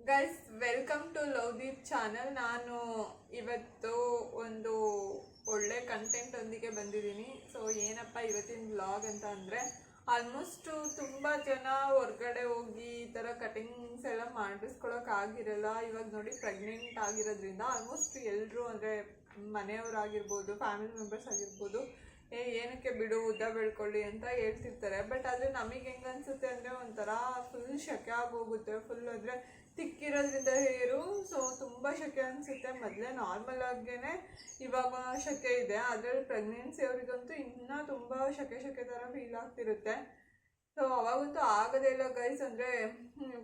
Guys welcome to Lovedeep channel. ನಾನು ಇವತ್ತು ಒಂದು ಒಳ್ಳೆ ಕಂಟೆಂಟ್ ಒಂದಿಗೆ ಬಂದಿದ್ದೀನಿ. ಸೊ ಏನಪ್ಪ ಇವತ್ತಿನ ವ್ಲಾಗ್ ಅಂತ ಅಂದರೆ, ಆಲ್ಮೋಸ್ಟು ತುಂಬ ಜನ ಹೊರ್ಗಡೆ ಹೋಗಿ ಈ ಥರ ಕಟಿಂಗ್ಸ್ ಎಲ್ಲ ಮಾಡಿಸ್ಕೊಳಕ್ಕಾಗಿರಲ್ಲ. ಇವಾಗ ನೋಡಿ ಪ್ರೆಗ್ನೆಂಟ್ ಆಗಿರೋದ್ರಿಂದ ಆಲ್ಮೋಸ್ಟ್ ಎಲ್ಲರೂ ಅಂದರೆ ಮನೆಯವರಾಗಿರ್ಬೋದು, ಫ್ಯಾಮಿಲಿ ಮೆಂಬರ್ಸ್ ಆಗಿರ್ಬೋದು, ಏನಕ್ಕೆ ಬಿಡು ಉದ್ದ ಬೆಳ್ಕೊಳ್ಳಿ ಅಂತ ಹೇಳ್ತಿರ್ತಾರೆ. ಬಟ್ ಆದರೆ ನಮಗೆ ಹೆಂಗೆ ಅನಿಸುತ್ತೆ ಅಂದರೆ ಒಂಥರ ಫುಲ್ ಶೆಕೆ ಆಗೋಗುತ್ತೆ. ಫುಲ್ ಅಂದರೆ ತಿಕ್ಕಿರೋದ್ರಿಂದ ಹೇರು, ಸೊ ತುಂಬ ಶೆಕೆ ಅನಿಸುತ್ತೆ. ಮೊದಲೇ ನಾರ್ಮಲ್ ಆಗೇ ಇವಾಗ ಶೆಕೆ ಇದೆ, ಅದರಲ್ಲಿ ಪ್ರೆಗ್ನೆನ್ಸಿ ಅವರಿಗಂತೂ ಇನ್ನೂ ತುಂಬ ಶೆಕೆ ಥರ ಫೀಲ್ ಆಗ್ತಿರುತ್ತೆ. ಸೊ ಅವಾಗಂತೂ ಆಗೋದೇ ಇಲ್ಲ ಗೈಸ್, ಅಂದರೆ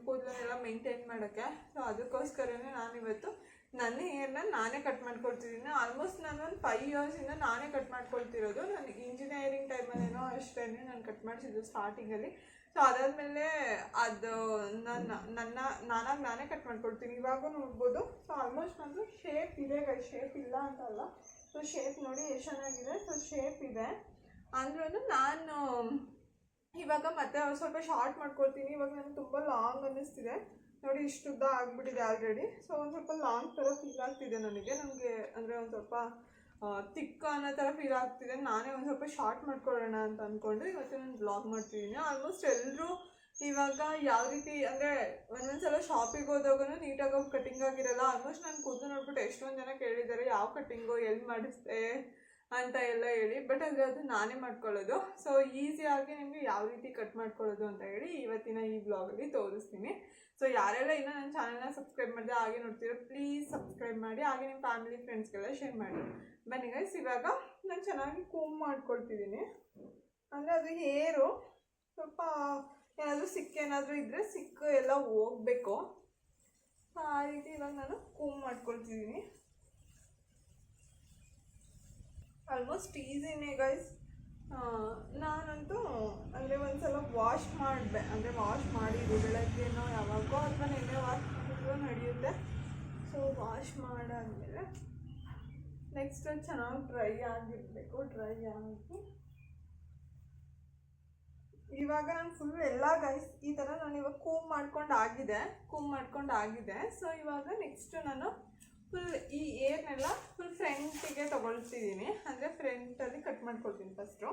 ಕೂದಲನ್ನೆಲ್ಲ ಮೇಂಟೈನ್ ಮಾಡೋಕ್ಕೆ. ಸೊ ಅದಕ್ಕೋಸ್ಕರನೇ ನಾನಿವತ್ತು ನನ್ನ ಹೇರ್ನ ನಾನೇ ಕಟ್ ಮಾಡ್ಕೊಳ್ತಿದ್ದೀನಿ. ಆಲ್ಮೋಸ್ಟ್ ನಾನು ಒಂದು 5 ಇಯರ್ಸಿಂದ ನಾನೇ ಕಟ್ ಮಾಡ್ಕೊಳ್ತಿರೋದು. ನಾನು ಇಂಜಿನಿಯರಿಂಗ್ ಟೈಮಲ್ಲೇನೋ ಅಷ್ಟೇ ನಾನು ಕಟ್ ಮಾಡಿಸಿದ್ದು ಸ್ಟಾರ್ಟಿಂಗಲ್ಲಿ. ಸೊ ಅದಾದಮೇಲೆ ಅದು ನಾನಾಗಿ ಕಟ್ ಮಾಡ್ಕೊಳ್ತೀನಿ. ಇವಾಗೂ ನೋಡ್ಬೋದು. ಸೊ ಆಲ್ಮೋಸ್ಟ್ ನಂದು ಶೇಪ್ ಇದೆ ಗೈಸ್, ಶೇಪ್ ಇಲ್ಲ ಅಂತಲ್ಲ. ಸೊ ಶೇಪ್ ನೋಡಿ ಎಷ್ಟು ಚೆನ್ನಾಗಿದೆ. ಸೊ ಶೇಪ್ ಇದೆ ಅಂದ್ರೂ ನಾನು ಇವಾಗ ಮತ್ತೆ ಸ್ವಲ್ಪ ಶಾರ್ಟ್ ಮಾಡ್ಕೊಳ್ತೀನಿ. ಇವಾಗ ನನಗೆ ತುಂಬ ಲಾಂಗ್ ಅನ್ನಿಸ್ತಿದೆ ನೋಡಿ, ಇಷ್ಟು ಉದ್ದ ಆಗಿಬಿಟ್ಟಿದೆ ಆಲ್ರೆಡಿ. ಸೊ ಒಂದು ಸ್ವಲ್ಪ ಲಾಂಗ್ ಥರ ಫೀಲ್ ಆಗ್ತಿದೆ ನನಗೆ ಅಂದರೆ ಒಂದು ಸ್ವಲ್ಪ ತಿಕ್ಕ ಅನ್ನೋ ಥರ ಫೀಲ್ ಆಗ್ತಿದೆ. ನಾನೇ ಒಂದು ಸ್ವಲ್ಪ ಶಾರ್ಟ್ ಮಾಡ್ಕೊಳ್ಳೋಣ ಅಂತ ಅಂದ್ಕೊಂಡು ಇವತ್ತು ನಾನು ಬ್ಲಾಗ್ ಮಾಡ್ತಿದ್ದೀನಿ. ಆಲ್ಮೋಸ್ಟ್ ಎಲ್ಲರೂ ಇವಾಗ ಯಾವ ರೀತಿ ಅಂದರೆ ಒಂದೊಂದ್ಸಲ ಶಾಪಿಗೆ ಹೋದಾಗೂ ನೀಟಾಗಿ ಕಟಿಂಗ್ ಆಗಿರಲ್ಲ. ಆಲ್ಮೋಸ್ಟ್ ನಾನು ಕೂದಲು ನೋಡ್ಬಿಟ್ಟು ಎಷ್ಟೊಂದು ಜನ ಕೇಳಿದ್ದಾರೆ ಯಾವ ಕಟ್ಟಿಂಗು ಎಲ್ಲಿ ಮಾಡಿಸ್ದೆ ಅಂತ ಎಲ್ಲ ಹೇಳಿ. ಬಟ್ ಅಂದರೆ ಅದು ನಾನೇ ಮಾಡ್ಕೊಳ್ಳೋದು. ಸೊ ಈಸಿಯಾಗಿ ನಿಮಗೆ ಯಾವ ರೀತಿ ಕಟ್ ಮಾಡ್ಕೊಳ್ಳೋದು ಅಂತ ಹೇಳಿ ಇವತ್ತಿನ ಈ ಬ್ಲಾಗಲ್ಲಿ ತೋರಿಸ್ತೀನಿ. ಸೊ ಯಾರೆಲ್ಲ ಇನ್ನೂ ನನ್ನ ಚಾನಲ್ನ ಸಬ್ಸ್ಕ್ರೈಬ್ ಮಾಡಿದೆ ಹಾಗೆ ನೋಡ್ತೀರೋ ಪ್ಲೀಸ್ ಸಬ್ಸ್ಕ್ರೈಬ್ ಮಾಡಿ, ಹಾಗೆ ನಿಮ್ಮ ಫ್ಯಾಮಿಲಿ ಫ್ರೆಂಡ್ಸ್ಗೆಲ್ಲ ಶೇರ್ ಮಾಡಿ. ಬನ್ನಿ ಗೈಸ್, ಇವಾಗ ನಾನು ಚೆನ್ನಾಗಿ ಕೂಮ್ ಮಾಡ್ಕೊಳ್ತಿದ್ದೀನಿ. ಅಂದರೆ ಅದು ಹೇರು ಸ್ವಲ್ಪ ಏನಾದರೂ ಸಿಕ್ಕೇನಾದರೂ ಇದ್ದರೆ ಸಿಕ್ಕು ಎಲ್ಲ ಹೋಗಬೇಕು. ಆ ರೀತಿ ಇವಾಗ ನಾನು ಕೂಮ್ ಮಾಡ್ಕೊಳ್ತಿದ್ದೀನಿ. Almost ಈಸಿನೇ guys. ನಾನಂತೂ ಅಂದರೆ ಒಂದ್ಸಲ ವಾಶ್ ವಾಶ್ ಮಾಡಿದ್ದು ಬೆಳಗ್ಗೆನೋ ಯಾವಾಗೋ ಅಥವಾ ನೆನ್ನೆ ವಾಶ್ ಮಾಡಿದ್ರು ನಡೆಯುತ್ತೆ. ಸೊ ವಾಶ್ ಮಾಡಾದ್ಮೇಲೆ ನೆಕ್ಸ್ಟ್ ಚೆನ್ನಾಗಿ ಡ್ರೈ ಆಗಿರಬೇಕು. ಡ್ರೈ ಆಗಿ ಇವಾಗ ನಾನು ಫುಲ್ ಎಲ್ಲ ಗೈಸ್ ಈ ಥರ ನಾನು ಇವಾಗ ಕೂಮ್ ಮಾಡ್ಕೊಂಡು ಆಗಿದೆ. ಸೊ ಇವಾಗ ನೆಕ್ಸ್ಟ್ ನಾನು ಫುಲ್ ಈ ಏರ್ನೆಲ್ಲ ಫುಲ್ ಫ್ರಂಟಿಗೆ ತೊಗೊಳ್ತಿದ್ದೀನಿ. ಅಂದರೆ ಫ್ರಂಟಲ್ಲಿ ಕಟ್ ಮಾಡ್ಕೊಳ್ತೀನಿ ಫಸ್ಟು,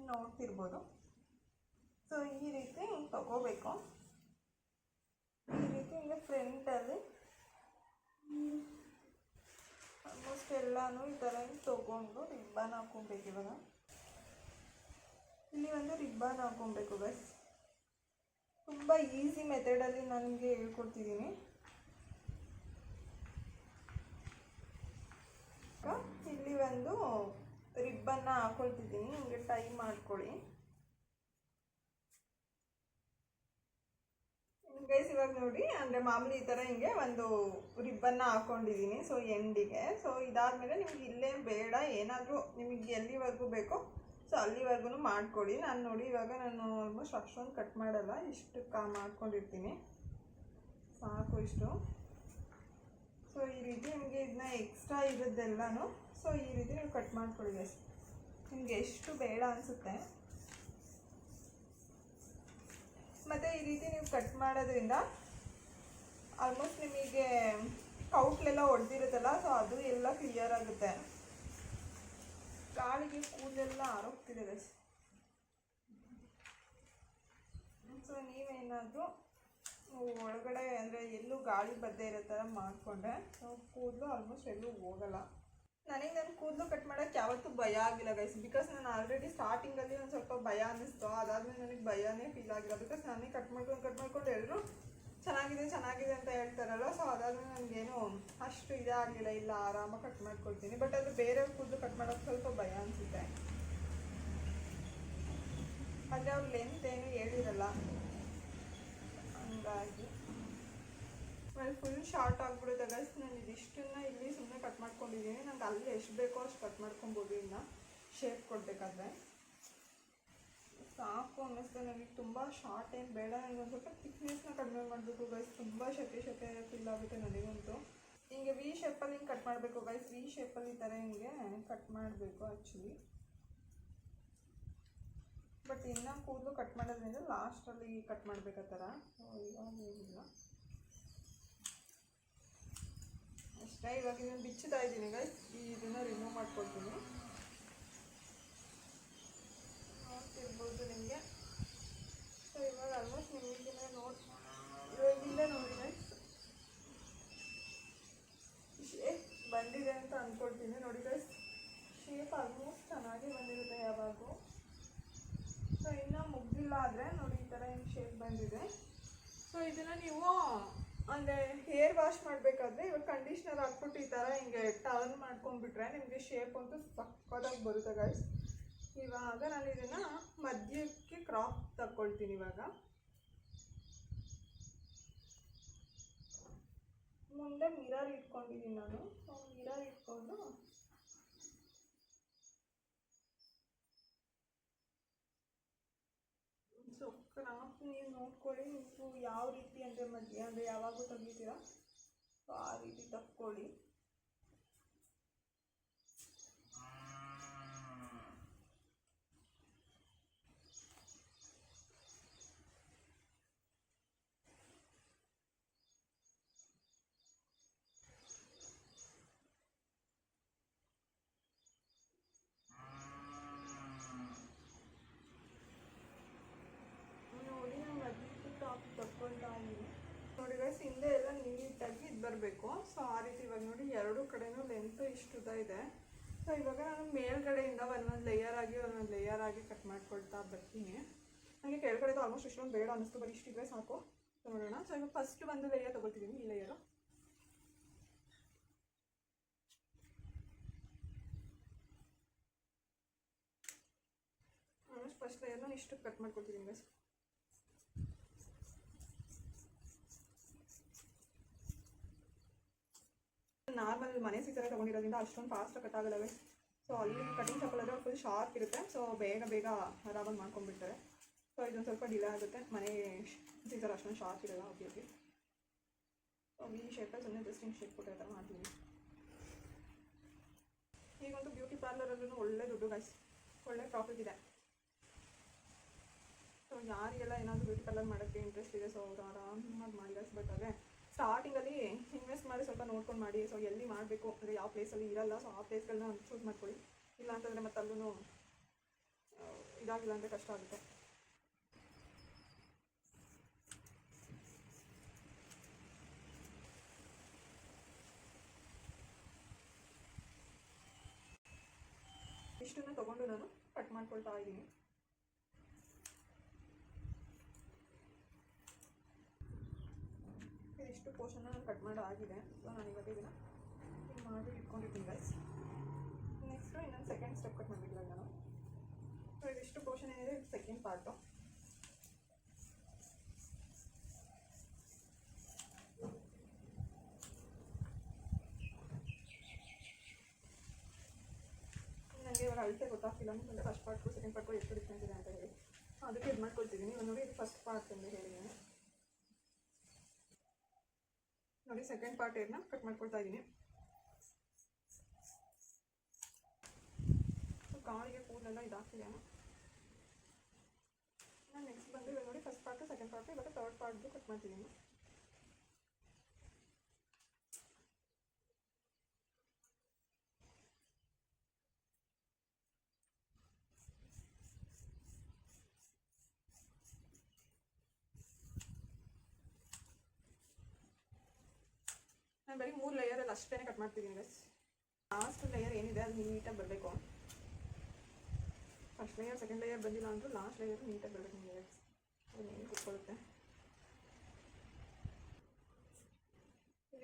ನೋಡ್ತಿರ್ಬೋದು. ಸೊ ಈ ರೀತಿ ತಗೋಬೇಕು. ಈ ರೀತಿ ಈಗ ಫ್ರಂಟಲ್ಲಿ ಆಲ್ಮೋಸ್ಟ್ ಎಲ್ಲನೂ ಈ ಥರ ತೊಗೊಂಡು ರಿಬ್ಬನ್ ಹಾಕ್ಕೊಬೇಕು. ಇವಾಗ ಇಲ್ಲಿ ಒಂದು ರಿಬ್ಬನ್ ಹಾಕ್ಕೊಬೇಕು ಬಸ್. ತುಂಬ ಈಸಿ ಮೆಥಡಲ್ಲಿ ನಾನು ನಿಮಗೆ ಹೇಳ್ಕೊಡ್ತಿದ್ದೀನಿ. ಇಲ್ಲಿ ಒಂದು ರಿಬ್ಬನ್ನ ಹಾಕೊಳ್ತಿದ್ದೀನಿ. ಹಿಂಗೆ ಟೈ ಮಾಡ್ಕೊಳ್ಳಿ ಗೈಸ್. ಇವಾಗ ನೋಡಿ ಅಂದರೆ ಮಾಮೂಲಿ ಈ ಥರ ಹಿಂಗೆ ಒಂದು ರಿಬ್ಬನ್ನ ಹಾಕ್ಕೊಂಡಿದ್ದೀನಿ. ಸೊ ಎಂಡಿಗೆ. ಸೊ ಇದಾದಮೇಲೆ ನಿಮ್ಗೆ ಇಲ್ಲೇ ಬೇಡ, ಏನಾದರೂ ನಿಮಗೆ ಎಲ್ಲಿವರೆಗೂ ಬೇಕೋ ಸೊ ಅಲ್ಲಿವರೆಗೂ ಮಾಡ್ಕೊಳ್ಳಿ. ನಾನು ನೋಡಿ ಇವಾಗ ನಾನು ಆಲ್ಮೋಸ್ಟ್ ಅಷ್ಟೊಂದು ಕಟ್ ಮಾಡಲ್ಲ, ಇಷ್ಟು ಮಾಡ್ಕೊಂಡಿರ್ತೀನಿ ಸಾಕು ಇಷ್ಟು. ಸೊ ಈ ರೀತಿ ನಿಮಗೆ ಇದನ್ನ ಎಕ್ಸ್ಟ್ರಾ ಇರೋದೆಲ್ಲನೂ ಸೊ ಈ ರೀತಿ ನೀವು ಕಟ್ ಮಾಡ್ಕೊಳ್ಳಿ ಗೈಸ್, ನಿಮಗೆ ಎಷ್ಟು ಬೇಡ ಅನಿಸುತ್ತೆ. ಮತ್ತು ಈ ರೀತಿ ನೀವು ಕಟ್ ಮಾಡೋದ್ರಿಂದ ಆಲ್ಮೋಸ್ಟ್ ನಿಮಗೆ ಕೌಟ್ಲೆಲ್ಲ ಹೊಡೆದಿರುತ್ತಲ್ಲ, ಸೊ ಅದು ಎಲ್ಲ ಕ್ಲಿಯರ್ ಆಗುತ್ತೆ. ಗಾಳಿಗೆ ಕೂದಲೆಲ್ಲ ಆರೋಗ್ತಿದೆ ಗೈಸ್. ಸೊ ನೀವೇನಾದರೂ ಒಳಗಡೆ ಅಂದರೆ ಎಲ್ಲೂ ಗಾಳಿ ಬದ್ದೇ ಇರೋ ಥರ ಮಾಡಿಕೊಂಡ್ರೆ ಸೊ ಕೂದಲು ಆಲ್ಮೋಸ್ಟ್ ಎಲ್ಲೂ ಹೋಗಲ್ಲ. ನನ್ನ ಕೂದಲು ಕಟ್ ಮಾಡೋಕ್ಕೆ ಯಾವತ್ತೂ ಭಯ ಆಗಿಲ್ಲ ಗೈಸ್. ಬಿಕಾಸ್ ನಾನು ಆಲ್ರೆಡಿ ಸ್ಟಾರ್ಟಿಂಗಲ್ಲಿ ಒಂದು ಸ್ವಲ್ಪ ಭಯ ಅನ್ನಿಸ್ತು. ಅದಾದಮೇಲೆ ನನಗೆ ಭಯನೇ ಫೀಲ್ ಆಗಿಲ್ಲ. ಬಿಕಾಸ್ ನಾನೇ ಕಟ್ ಮಾಡ್ಕೊಂಡು ಎಲ್ಲರೂ ಚೆನ್ನಾಗಿದೆ ಅಂತ ಹೇಳ್ತಾರಲ್ಲ. ಸೊ ಅದಾದಮೇಲೆ ನನಗೇನು ಅಷ್ಟು ಇದೇ ಆಗಲಿಲ್ಲ. ಇಲ್ಲ ಆರಾಮಾಗಿ ಕಟ್ ಮಾಡ್ಕೊಳ್ತೀನಿ. ಬಟ್ ಅದು ಬೇರೆ ಕೂದಲು ಕಟ್ ಮಾಡೋಕ್ಕೆ ಸ್ವಲ್ಪ ಭಯ ಅನಿಸುತ್ತೆ. ಆದರೆ ಅವ್ರ ಲೆಂತ್ ಏನು ಹೇಳಿರಲ್ಲ, ಹಂಗಾಗಿ ಫುಲ್ ಶಾರ್ಟ್ ಆಗಿಬಿಡುತ್ತೆ ಗೈಸ್. ನಾನು ಇದಿಷ್ಟನ್ನು ಇಲ್ಲಿ ಸುಮ್ಮನೆ ಕಟ್ ಮಾಡ್ಕೊಂಡಿದ್ದೀನಿ. ನಂಗೆ ಅಲ್ಲಿ ಎಷ್ಟು ಬೇಕೋ ಅಷ್ಟು ಕಟ್ ಮಾಡ್ಕೊಬೋದು. ಇನ್ನು ಶೇಪ್ ಕೊಡಬೇಕಾದ್ರೆ ಸಾಕು ಅನ್ನಿಸ್ತು ನನಗೆ. ತುಂಬ ಶಾರ್ಟ್ ಏನು ಬೇಡ, ನನಗೆ ಒಂದು ಸ್ವಲ್ಪ ಥಿಕ್ನೆಸ್ನ ಕಡಿಮೆ ಮಾಡಬೇಕು ಗೈಸ್. ತುಂಬ ಶೆಕೆ ಫೀಲ್ ಆಗುತ್ತೆ ನನಗಂತೂ. ಹಿಂಗೆ ವಿ ಶೇಪಲ್ಲಿ ಹಿಂಗೆ ಕಟ್ ಮಾಡಬೇಕು ಗೈಸ್. ವಿ ಶೇಪಲ್ಲಿ ಈ ಥರ ಹಿಂಗೆ ಕಟ್ ಮಾಡಬೇಕು ಆ್ಯಕ್ಚುಲಿ. ಬಟ್ ಇನ್ನೂ ಕೂದಲು ಕಟ್ ಮಾಡೋದ್ರಿಂದ ಲಾಸ್ಟಲ್ಲಿ ಕಟ್ ಮಾಡಬೇಕು ಆ ಥರ. ಸೊ ಇವಾಗ ಏನಿಲ್ಲ ಅಷ್ಟೇ. ಇವಾಗ ಇದನ್ನು ಬಿಚ್ಚುತ್ತಾ ಇದ್ದೀನಿ ಗೈಸ್, ಇದನ್ನು ರಿಮೂವ್ ಮಾಡ್ಕೊಳ್ತೀನಿ. ನೋಡ್ತಿರ್ಬೋದು ನಿಮಗೆ. ಸೊ ಇವಾಗ ಆಲ್ಮೋಸ್ಟ್ ನಿಮಗೆ ಇವಾಗಿಂದ ನೋಡಿ ಗೈಸ್ ಶೇಪ್ ಬಂದಿದೆ ಅಂತ ಅಂದ್ಕೊಳ್ತೀನಿ. ನೋಡಿ ಗೈಸ್ ಶೇಪ್ ಆಲ್ಮೋಸ್ಟ್ ಚೆನ್ನಾಗಿ ಬಂದಿರುತ್ತೆ ಯಾವಾಗೂ. ಸೊ ಇನ್ನೂ ಮುಗ್ದಿಲ್ಲ ಆದರೆ ನೋಡಿ ಈ ಥರ ಹಿಂಗೆ ಶೇಪ್ ಬಂದಿದೆ. ಸೊ ಇದನ್ನು ನೀವು ಅಂದರೆ ಹೇರ್ ವಾಶ್ ಮಾಡಬೇಕಾದ್ರೆ ಇವಾಗ ಕಂಡೀಷ್ನರ್ ಹಾಕ್ಬಿಟ್ಟು ಈ ಥರ ಹಿಂಗೆ ಟರ್ನ್ ಮಾಡ್ಕೊಂಡ್ಬಿಟ್ರೆ ನಿಮಗೆ ಶೇಪ್ ಅಂತೂ ಸಕ್ಕತ್ತಾಗಿ ಬರುತ್ತೆ ಗೈಸ್. ಇವಾಗ ನಾನು ಇದನ್ನು ಮಧ್ಯಕ್ಕೆ ಕ್ರಾಪ್ ತಗೊಳ್ತೀನಿ. ಇವಾಗ ಮುಂದೆ ಮಿರರ್ ಇಟ್ಕೊಂಡಿದ್ದೀನಿ ನಾನು. ಸೊ ಮಿರರ್ ಇಟ್ಕೊಂಡು ಸೊ ಕ್ರಾಪ್ ನೀವು ನೋಡ್ಕೊಳ್ಳಿ, ನೀವು ಯಾವ ರೀತಿ ಅಂದರೆ ಮಧ್ಯ ಅಂದರೆ ಯಾವಾಗೂ ತೆಗಿತೀರಾ ಸೊ ಆ ರೀತಿ ತಕ್ಕೊಳ್ಳಿ. ನೋಡಿ ಗೈಸ್ ಹಿಂದೆ ಎಲ್ಲ ನೀಟಾಗಿ ಇದು ಬರಬೇಕು. ಸೊ ಆ ರೀತಿ ಇವಾಗ ನೋಡಿ ಎರಡು ಕಡೆನೂ ಲೆಂತ್ ಇಷ್ಟು ಉದ್ದ ಇದೆ. ಸೊ ಇವಾಗ ನಾನು ಮೇಲ್ಗಡೆಯಿಂದ ಒಂದೊಂದು ಲೇಯರ್ ಆಗಿ ಕಟ್ ಮಾಡ್ಕೊಳ್ತಾ ಬರ್ತೀನಿ. ನನಗೆ ಕೆಳಗಡೆದು ಆಲ್ಮೋಸ್ಟ್ ಇಷ್ಟೊಂದು ಬೇಡ ಅನ್ನಿಸ್ತು, ಬರೀ ಇಷ್ಟಿದ್ರೆ ಸಾಕು. ಸೊ ನೋಡೋಣ. ಸೊ ಇವಾಗ ಫಸ್ಟ್ ಒಂದು ಲೇಯರ್ ತೊಗೊಳ್ತಿದ್ದೀನಿ. ಈ ಲೇಯರು ಆಲ್ಮೋಸ್ಟ್ ಫಸ್ಟ್ ಲೇಯರ್ನ ಇಷ್ಟು ಕಟ್ ಮಾಡ್ಕೊಳ್ತಿದ್ದೀನಿ ಗೈಸ್. ನಾರ್ಮಲ್ ಮನೆ ಸೀಸರೇ ತೊಗೊಂಡಿರೋದ್ರಿಂದ ಅಷ್ಟೊಂದು ಫಾಸ್ಟ್ ಕಟ್ ಆಗಲ್ಲ. ಸೊ ಅಲ್ಲಿ ಕಟಿಂಗ್ ಶಾಪಲ್ಲಿ ಫುಲ್ ಶಾರ್ಪ್ ಇರುತ್ತೆ. ಸೊ ಬೇಗ ಆರಾಮಾಗಿ ಮಾಡ್ಕೊಂಡ್ಬಿಡ್ತಾರೆ. ಸೊ ಇದೊಂದು ಸ್ವಲ್ಪ ಡಿಲೇ ಆಗುತ್ತೆ. ಮನೆ ಸೀಸರ್ ಅಷ್ಟೊಂದು ಶಾರ್ಪ್ ಇರಲ್ಲ ಆಬ್ವಿಯಸ್ಲಿ. ಸೊ ಈ ಶೇಪಲ್ಲಿ ಸುಮ್ಮನೆ ಜಸ್ಟ್ ಹಿಂಗೆ ಶೇಪ್ ಕೊಟ್ಟೋ ಥರ ಮಾಡ್ತೀನಿ. ಈಗಂತೂ ಬ್ಯೂಟಿ ಪಾರ್ಲರಲ್ಲೂ ಒಳ್ಳೆ ದುಡ್ಡು ಗೈಸ್, ಒಳ್ಳೆ ಪ್ರಾಫಿಟ್ ಇದೆ. ಸೊ ಯಾರಿಗೆಲ್ಲ ಏನಾದರೂ ಬ್ಯೂಟಿ ಪಾರ್ಲರ್ ಮಾಡೋಕ್ಕೆ ಇಂಟ್ರೆಸ್ಟ್ ಇದೆ ಸೊ ಅವರು ಆರಾಮಾಗಿ ಮಾಡಿ ಗೈಸ್. ಬಟ್ ಅದೇ ಸ್ಟಾರ್ಟಿಂಗಲ್ಲಿ ಇನ್ವೆಸ್ಟ್ ಮಾಡಿ ಸ್ವಲ್ಪ ನೋಡ್ಕೊಂಡು ಮಾಡಿ. ಸೊ ಎಲ್ಲಿ ಮಾಡಬೇಕು ಅಂದರೆ ಯಾವ ಪ್ಲೇಸಲ್ಲಿ ಇರಲ್ಲ ಸೊ ಆ ಪ್ಲೇಸ್ಗಳನ್ನ ಚೂಸ್ ಮಾಡ್ಕೊಳ್ಳಿ. ಇಲ್ಲ ಅಂತಂದರೆ ಮತ್ತೆ ಅಲ್ಲೂ ಇದಾಗಿಲ್ಲ ಅಂದರೆ ಕಷ್ಟ ಆಗುತ್ತೆ. ಇಷ್ಟನ್ನು ತೊಗೊಂಡು ನಾನು ಕಟ್ ಮಾಡ್ಕೊಳ್ತಾ ಇದ್ದೀನಿ. ಇಷ್ಟು ಪೋರ್ಷನ್ನ ನಾನು ಕಟ್ ಮಾಡೋ ಆಗಿದೆ. ಸೊ ನಾನು ಇವಾಗ ಇದನ್ನು ಹಿಂಗೆ ಮಾಡಿ ಇಟ್ಕೊಂಡಿದ್ದೀನಿ ಗೈಸ್. ನೆಕ್ಸ್ಟು ಇನ್ನೊಂದು ಸೆಕೆಂಡ್ ಸ್ಟೆಪ್ ಕಟ್ ಮಾಡಬೇಕಿಲ್ಲ ನಾನು. ಸೊ ಇದಿಷ್ಟು ಪೋರ್ಷನ್ ಏನಿದೆ ಇದು ಸೆಕೆಂಡ್ ಪಾರ್ಟು. ನನಗೆ ಇವಾಗ ಅಳತೆ ಗೊತ್ತಾಗ್ತಿಲ್ಲ ಅಂದರೆ ಫಸ್ಟ್ ಪಾರ್ಟು ಸೆಕೆಂಡ್ ಪಾರ್ಟು ಎಷ್ಟು ಡಿಫ್ರೆನ್ಸ್ ಇದೆ ಅಂತ ಹೇಳಿ ಅದಕ್ಕೆ ಇದು ಮಾಡ್ಕೊಳ್ತಿದ್ದೀನಿ. ಇವಾಗ ನೋಡಿ ಇದು ಫಸ್ಟ್ ಪಾರ್ಟ್ ಎಂದು ಹೇಳಿದ್ದೀನಿ. ನೋಡಿ ಸೆಕೆಂಡ್ ಪಾರ್ಟ್ ಏರ್ನ ಕಟ್ ಮಾಡ್ಕೊಳ್ತಾ ಇದ್ದೀನಿ. ಕಾಲಿಗೆ ಕೂದಲೆಲ್ಲ ಇದಾಗ್ತಿದೆ. ನಾನು ನೆಕ್ಸ್ಟ್ ಬಂದು ಇವಾಗ ನೋಡಿ ಫಸ್ಟ್ ಪಾರ್ಟು ಸೆಕೆಂಡ್ ಪಾರ್ಟು ಇವಾಗ ಥರ್ಡ್ ಪಾರ್ಟ್ದು ಕಟ್ ಮಾಡ್ತಿದ್ದೀನಿ. ನಾನು ಬರೀ 3 ಲೇಯರಲ್ಲಿ ಅಷ್ಟೇ ಕಟ್ ಮಾಡ್ತಿದ್ದೀನಿ ಗೈಸ್. ಲಾಸ್ಟ್ ಲೇಯರ್ ಏನಿದೆ ಅದು ನೀಟಾಗಿ ಬರಬೇಕು. ಫಸ್ಟ್ ಲೇಯರ್ ಸೆಕೆಂಡ್ ಲೇಯರ್ ಬಂದಿಲ್ಲ ಅಂದರೂ ಲಾಸ್ಟ್ ಲೇಯರ್ ನೀಟಾಗಿ ಬರಬೇಕು ನಿಮಗೆ ಗೈಸ್. ಅದು ನೀನು ಕುತ್ಕೊಳ್ಳುತ್ತೆ.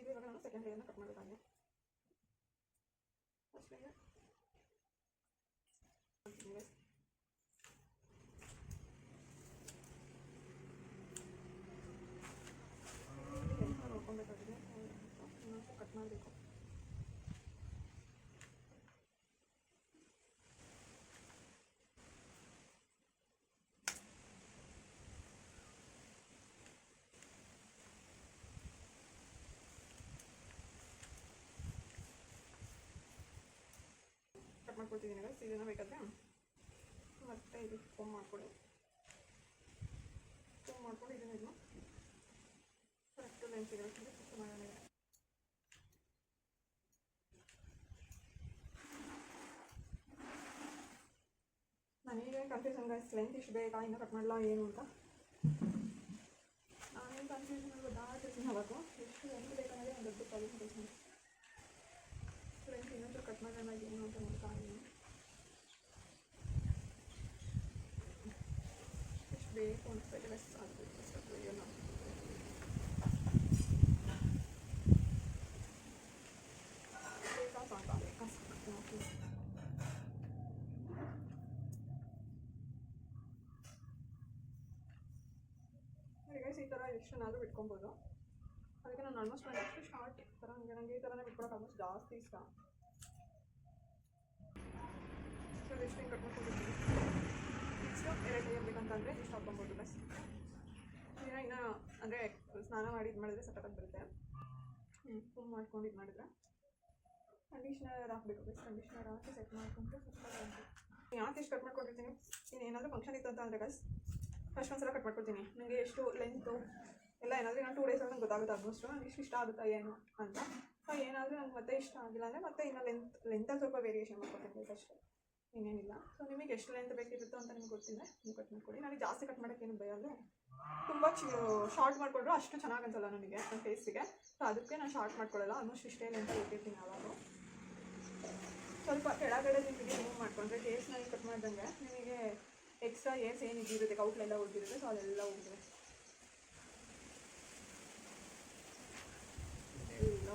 ಇವಾಗ ನಾನು ಸೆಕೆಂಡ್ ಲೇಯರ್ನ ಕಟ್ ಮಾಡೋದಾಗಿದೆ. First layer guys. ನೋಡ್ಕೊಬೇಕಾಗಿದೆ, ಕಟ್ ಮಾಡಬೇಕು. ಕಟ್ ಮಾಡ್ಕೊಳ್ತಿದ್ದೀನಿ ಗೈಸ್. ಇದನ್ನು ಬೇಕಾದರೆ ಮತ್ತು ಇದು ಫೋಮ್ ಮಾಡ್ಕೊಳ್ಳಿ. ಫೋಮ್ ಮಾಡ್ಕೊಂಡು ಇದನ್ನೆಲ್ಲ ಕರೆಕ್ಟು ಲೆಂತ್ ಇರೋಕ್ಕೆ ಫಿಕ್ಸ್ ಮಾಡೋಣ. ನನಗೆ ಕನ್ಫ್ಯೂಷನ್ ಗೈಸ್, ಲೆಂತ್ ಇಷ್ಟು ಬೇಕಾ ಇನ್ನೂ ಕಟ್ ಮಾಡಲ್ಲ ಏನು ಅಂತ. ನಾನೇನು ಕನ್ಫ್ಯೂಷನ್ ಗೊತ್ತಾಗ್ತೀನಿ ಅವಾಗ ಎಷ್ಟು ಲೆಂತ್ ಬೇಕಂದರೆ ಒಂದು ದೊಡ್ಡ ಪ್ರಾಬ್ಲಮ್ ಕಳ್ತೀನಿ. ಲೆಂತ್ ಇನ್ನೊಂದು ಕಟ್ ಮಾಡೋಣ ಏನು ಅಂತ ನೋಡ್ತಾ ಇದ್ದೀನಿ. ಎಷ್ಟು ಬೇಕು ಅನಿಸ್ತೈತೆ ಗೈಸ್, ಅದು ಅಷ್ಟು ವೀಡಿಯೋನ ಬೇಕಾ ಸಾಕಾ ಸಾಕು. ಗೈಸ್ ಈ ಥರ ಎಷ್ಟನ್ನಾದರೂ ಬಿಟ್ಕೊಬೋದು. ಅದಕ್ಕೆ ನಾನು ಆಲ್ಮೋಸ್ಟ್ ಎಷ್ಟು ಶಾರ್ಟ್ ಥರ ನನಗೆ ಈ ಥರನೇ ಬಿಟ್ಕೊಳಕ್ಕೆ ಆಲ್ಮೋಸ್ಟ್ ಜಾಸ್ತಿ ಇಷ್ಟ. ಸೊ ಎಷ್ಟು ಹಿಂಗೆ ಕಟ್ ಮಾಡ್ಕೊಂಡಿರ್ತೀನಿ. ನೆಕ್ಸ್ಟು 2 ಲೇಯರ್ ಬೇಕಂತಂದರೆ ಇಷ್ಟು ಹಾಕ್ಕೊಬೋದು ಬಸ್. ಇನ್ನು ಅಂದರೆ ಸ್ನಾನ ಮಾಡಿ ಇದು ಮಾಡಿದ್ರೆ ಸಖತ್ತಾಗಿ ಬರುತ್ತೆ. ಫುಲ್ ಮಾಡ್ಕೊಂಡು ಇದು ಮಾಡಿದ್ರೆ ಕಂಡೀಷ್ನರ್ ಹಾಕಬೇಕು ಬಸ್. ಕಂಡೀಷ್ನರ್ ಹಾಕಿ ಸೆಟ್ ಮಾಡ್ಕೊಂಡು ಸಖತ್ತಾಗಿ ಯಾಕೆ ಇಷ್ಟು ಕಟ್ ಮಾಡ್ಕೊಂಡಿರ್ತೀನಿ. ಇನ್ನೇನಾದರೂ ಫಂಕ್ಷನ್ ಇತ್ತು ಅಂತ ಅಂದರೆ ಬಸ್ ಫಸ್ಟ್ ಒಂದ್ಸಲ ಕಟ್ ಮಾಡ್ಕೊಳ್ತೀನಿ. ನನಗೆ ಎಷ್ಟು ಲೆಂತು ಎಲ್ಲ ಏನಾದರೂ ನಾನು 2 ಡೇಸ್ ನಂಗೆ ಗೊತ್ತಾಗುತ್ತೆ ಆಲ್ಮೋಸ್ಟ್ ನನಗೆ ಇಷ್ಟ ಆಗುತ್ತಾ ಏನು ಅಂತ. ಏನಾದರೂ ನಂಗೆ ಮತ್ತೆ ಇಷ್ಟ ಆಗಿಲ್ಲ ಅಂದರೆ ಮತ್ತೆ ಇನ್ನು ಲೆಂತಲ್ಲಿ ಸ್ವಲ್ಪ ವೇರಿಯೇಷನ್ ಮಾಡ್ಕೊತೀನಿ ಅಷ್ಟೇ, ಇನ್ನೇನಿಲ್ಲ. ಸೊ ನಿಮಗೆ ಎಷ್ಟು ಲೆಂತ್ ಬೇಕಿರುತ್ತೋ ಅಂತ ನಿಮ್ಗೆ ಗೊತ್ತಿದೆ, ನೀವು ಕಟ್ ಮಾಡ್ಕೊಳ್ಳಿ. ನನಗೆ ಜಾಸ್ತಿ ಕಟ್ ಮಾಡೋಕ್ಕೇನು ಭಯ ಅಲ್ಲ. ತುಂಬ ಶಾರ್ಟ್ ಮಾಡಿಕೊಂಡ್ರು ಅಷ್ಟು ಚೆನ್ನಾಗಿ ಅನ್ಸಲ್ಲ ನನಗೆ ನನ್ನ ಫೇಸಿಗೆ. ಸೊ ಅದಕ್ಕೆ ನಾನು ಶಾರ್ಟ್ ಮಾಡ್ಕೊಳ್ಳಲ್ಲ. ಆಲ್ಮೋಸ್ಟ್ ಇಷ್ಟೇ ಲೆಂತ್ ಇಟ್ಟಿರ್ತೀನಿ ಯಾವಾಗ. ಸ್ವಲ್ಪ ಕೆಳಗಡೆ ನಿಮಗೆ ಮೂವ್ ಮಾಡಿಕೊಂಡ್ರೆ ಫೇಸ್ನಲ್ಲಿ ಕಟ್ ಮಾಡ್ದಂಗೆ ನಿಮಗೆ ಎಕ್ಸ್ಟ್ರಾ ಏರ್ಸ್ ಏನು ಇದ್ದಿರುತ್ತೆ ಔಟ್ಲೆಲ್ಲ ಉಳಿದಿರುತ್ತೆ. ಸೊ ಅದೆಲ್ಲ ಹೋಗಿದೆ ಎಲ್ಲ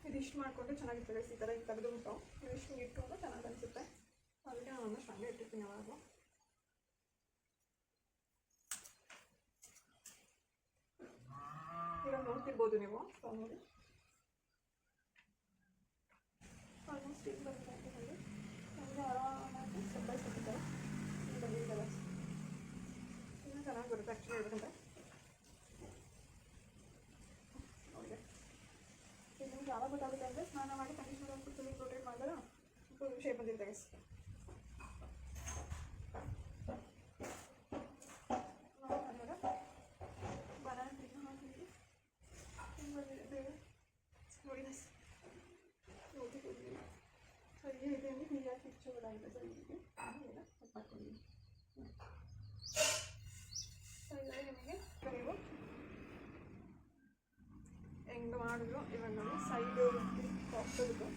ಇದಿಷ್ಟು ಮಾಡಿಕೊಂಡ್ರೆ ಚೆನ್ನಾಗಿರ್ತದೆ. ಈ ಥರ ಈಗ ತೆಗೆದುಬಿಟ್ಟು ಇದಿಷ್ಟು ಇಟ್ಕೊಂಡು ಚೆನ್ನಾಗಿ ಅನಿಸುತ್ತೆ. ಅದಕ್ಕೆ ನಾನು ಆಲ್ಮೋಸ್ಟ್ ಹಂಗೆ ಇಟ್ಟಿರ್ತೀನಿ ಯಾವಾಗ. ಇವಾಗ ನೋಡ್ತಿರ್ಬೋದು ನೀವು. ಸೊ ನೋಡಿ ಆಲ್ಮೋಸ್ಟ್ ಈಗ ಬರುತ್ತೆ ಅಂತ ಹೇಳಿ ನಮಗೆ ಆರಾಮಾಗಿ ಸ್ಟೆಪ್ ಬೈ ಸ್ಟೆಪ್ ಇದ್ದಾರೆ. ಈಗ ಬಂದಿದ್ದಾರೆ ಇನ್ನೂ ಚೆನ್ನಾಗಿ ಬರುತ್ತೆ ಆ್ಯಕ್ಚುಲಿ ಹೇಳ್ಬೇಕಂದ್ರೆ. ನಿಮ್ಗೆ ಯಾವಾಗ ಗೊತ್ತಾಗುತ್ತೆ ಅಂದರೆ ಸ್ನಾನ ಮಾಡಿ ಕಂಡೀಷನರ್ ಒಂದು ಫುಲ್ ರೊಟೇಟ್ ಮಾಡಿದ್ರೆ ಫುಲ್ ಶೇಪ್ ಬಂದಿರುತ್ತೆ ಗೈಸ್. ಬನಾನಾ ಕ್ರೀಮ್ ಹಾಕಿದ್ವಿ ಹಿಂಗೆ ಬಂದಿದೆ ನೋಡಿ ಗೈಸ್. ಓದಿದ್ದೀವಿ ಸರಿ ಇದೆ ಅಂದರೆ ನೀರು ಹಾಕಿ ಇಚ್ಚೋದಾಗಿದೆ. ಸರಿ ಇದಕ್ಕೆ ಎಲ್ಲ ಕಟ್ ಮಾಡ್ಕೊಂಡಿದ್ದೀನಿ. ಸರಿ ನಿಮಗೆ ನೀವು ಹೆಂಗೆ ಮಾಡಿದ್ರು ಇವಾಗ ನಾನು ಸೈಡು ಹಾಕ್ಸೋದು.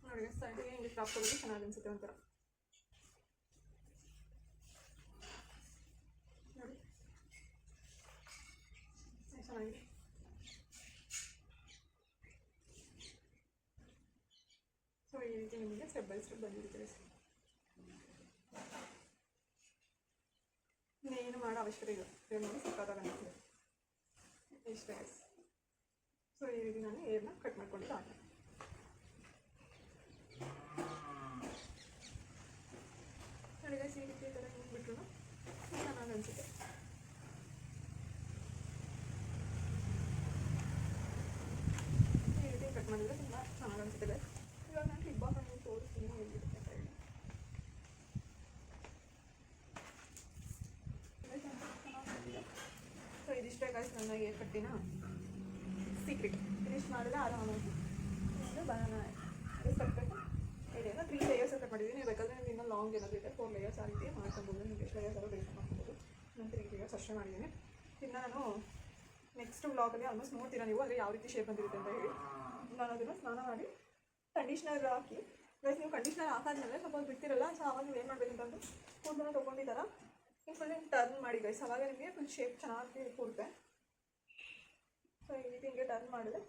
ನೋಡಿ ಸೈಡಿಗೆ ಹಿಂಗೆ ಹಾಕ್ಸೋದು ಚೆನ್ನಾಗಿ ಅನಿಸುತ್ತೆ ಒಂಥರ. ನೋಡಿ ಚೆನ್ನಾಗಿದೆ. ಸೊ ಈ ರೀತಿ ನಿಮಗೆ ಸ್ಟೆಪ್ ಬೈ ಸ್ಟೆಪ್ ಬಂದಿರುತ್ತೆ. ಇನ್ನೇನು ಮಾಡೋ ಅವಶ್ಯಕತೆ ಇದೆ. ನೋಡಿ ಸಕ್ಕತ್ತಾಗಿ ಅನಿಸ್ತದೆ ಇಷ್ಟೇ. ಸೊ ಈ ರೀತಿ ನಾನು ಏರ್ನ ಕಟ್ ಮಾಡ್ಕೊಂಡು ಹಾಕಿ ನೋಡಿ ಗೈಸ್. ಈ ರೀತಿ ಈ ಥರ ಹಿಂಗೆ ಬಿಟ್ರು ಚೆನ್ನಾಗಿ ಅನಿಸುತ್ತೆ. ಈ ರೀತಿ ಕಟ್ ಮಾಡಿದರೆ ತುಂಬ ಚೆನ್ನಾಗಿ ಅನಿಸುತ್ತೆ ಗೈಸ್. ಇವಾಗ ನಾನು ಲಿಪ್ ಬಾಮ್ ಅನ್ನು ತೋರಿಸ್ತೀನಿ ಹೇಗಿರುತ್ತೆ ಅಂತ ಹೇಳಿ. ಸೊ ಇದಿಷ್ಟೇ ಗೈಸ್ ನನ್ನ ಏರ್ ಕಟ್ಟಿನ ಸೀಕ್ರೆಟ್. ಇದಿಷ್ಟು ಮಾಡಿದ್ರೆ ಆರಾಮಾಗಿ ಒಂದು ಬನಾನಾ ಕಟ್ಟಬೇಕು. ಇದೆಲ್ಲ 3 ಲೇಯರ್ಸ್ ಕಟ್ ಮಾಡಿದ್ದೀನಿ. ನೀವು ಬೇಕಾದರೆ ನೀವು ಇನ್ನೂ ಲಾಂಗ್ ಏನಾದರೂ ಇದೆ 4 ಲೇಯರ್ಸ್ ಆ ರೀತಿ ಮಾಡ್ಕೊಬೋದು. ನಿಮಗೆ ಎಷ್ಟು ಲೇಯರ್ಸ್ ಆದರೂ ಬೇಕು ಮಾಡ್ಕೊಬೋದು. ನಾನು 3 ಲೇಯರ್ಸ್ ಅಷ್ಟೇ ಮಾಡಿದ್ದೀನಿ. ಇನ್ನು ನಾನು ನೆಕ್ಸ್ಟ್ ವ್ಲಾಗಲ್ಲಿ ಆಲ್ಮೋಸ್ಟ್ ನೋಡ್ತೀರಾ ನೀವು ಅಂದರೆ ಯಾವ ರೀತಿ ಶೇಪ್ ಬಂದಿರುತ್ತೆ ಅಂತ ಹೇಳಿ. ನಾನು ಅದನ್ನು ಸ್ನಾನ ಮಾಡಿ ಕಂಡೀಷ್ನರ್ ಹಾಕಿ ಗೈಸ್, ನೀವು ಕಂಡೀಷ್ನರ್ ಹಾಕಾದ್ಮೇಲೆ ಸ್ವಲ್ಪ ಬಿಡ್ತಿರಲ್ಲ, ಸೊ ಆವಾಗ ನೀವು ಏನು ಮಾಡಬೇಕಂತಂದು ಕೂದಲನ್ನ ತೊಗೊಂಡಿದ್ದಾರ ಫುಲ್ ಟರ್ನ್ ಮಾಡಿ ಗೈಸ್, ಅವಾಗ ನಿಮಗೆ ಫುಲ್ ಶೇಪ್ ಚೆನ್ನಾಗಿ ಕೂರುತ್ತೆ. ಸೊ ಈ ರೀತಿ ಹಿಂಗೆ ಟರ್ನ್ ಮಾಡಿದ್ರೆ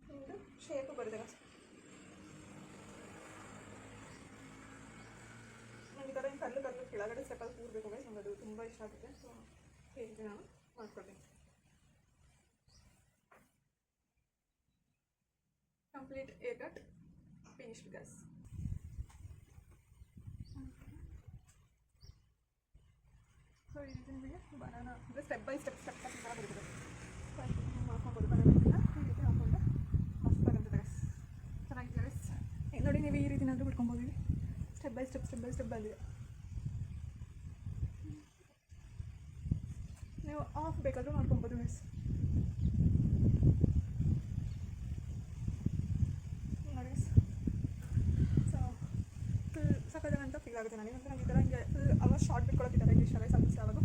ನಿಮ್ಮದು ಶೇಪು ಬರುತ್ತೆ ಗೈಸ್. ನನಗೆ ಈ ಥರ ಹಿಂಗೆ ಕಲ್ಲು ಕೆಳಗಡೆ ಸೆಟಲ್ ಕೂರಬೇಕು ಗೈಸ್, ನನಗೆ ಅದು ತುಂಬ ಇಷ್ಟ ಆಗುತ್ತೆ. ಸೊ ಹೇಗೆ ನಾನು ಮಾಡ್ಕೊಳ್ತೀನಿ. Complete hair cut finished guys. So ಈ ರೀತಿ ನಿಮಗೆ ಬನಾನ ಅಂದರೆ ಸ್ಟೆಪ್ ಬೈ ಸ್ಟೆಪ್ ಸ್ಟೆಪ್ ಈ ಥರ ಬರ್ತದೆ. ಮಾಡ್ಕೊಬೋದು ಬನಾನ ಈ ರೀತಿ ಹಾಕ್ಕೊಂಡ್ರೆ ಮಸ್ತಾಗಂತದೆ ಗೈಸ್, ಚೆನ್ನಾಗಿದೆ ಗೈಸ್. ನೋಡಿ ನೀವು ಈ ರೀತಿನಾದರೂ ಬಿಟ್ಕೊಬೋದು. ಸ್ಟೆಪ್ ಬೈ ಸ್ಟೆಪ್ ಬಂದಿದೆ. ನೀವು ಆಫ್ ಬೇಕಾದರೂ ಮಾಡ್ಕೊಬೋದು ಗೈಸ್. ನೋಡಿ ಸೊ ಫುಲ್ ಸಕ್ಕತ್ತಾಗಂತ ಫೀಲ್ ಆಗುತ್ತೆ ನನಗೆ. ಅಂದರೆ ನನಗೆ ಈ ಥರ ಹಿಂಗೆ ಫುಲ್ ಅವಾಗ ಶಾರ್ಟ್ ಬಿಟ್ಕೊಳಕ್ಕೆ ಈ ಥರ ಇಷ್ಟ ಗೈಸ್. ಅದು ಯಾವಾಗ